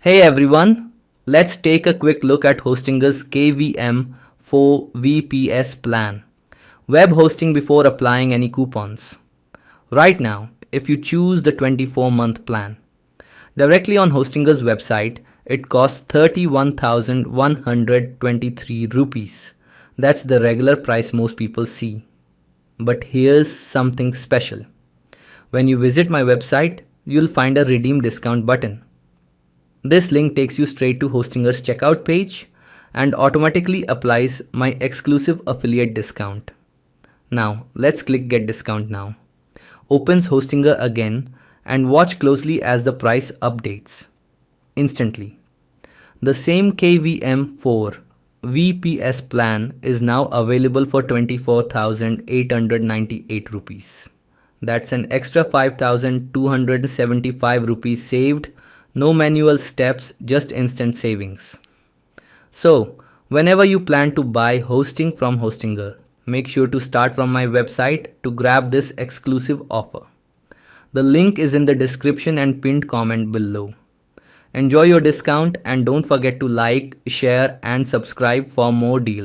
Hey everyone, let's take a quick look at Hostinger's KVM 4 VPS plan. Web hosting before applying any coupons. Right now, if you choose the 24-month plan, directly on Hostinger's website, it costs 31,123 rupees. That's the regular price most people see. But here's something special. When you visit my website, you'll find a redeem discount button. This link takes you straight to Hostinger's checkout page and automatically applies my exclusive affiliate discount. Now, let's click Get Discount Now. Opens Hostinger again and watch closely as the price updates. Instantly. The same KVM4 VPS plan is now available for 24,898 rupees. That's an extra 5,275 rupees saved. No manual steps, just instant savings. So, whenever you plan to buy hosting from Hostinger, make sure to start from my website to grab this exclusive offer. The link is in the description and pinned comment below. Enjoy your discount and don't forget to like, share and subscribe for more deals.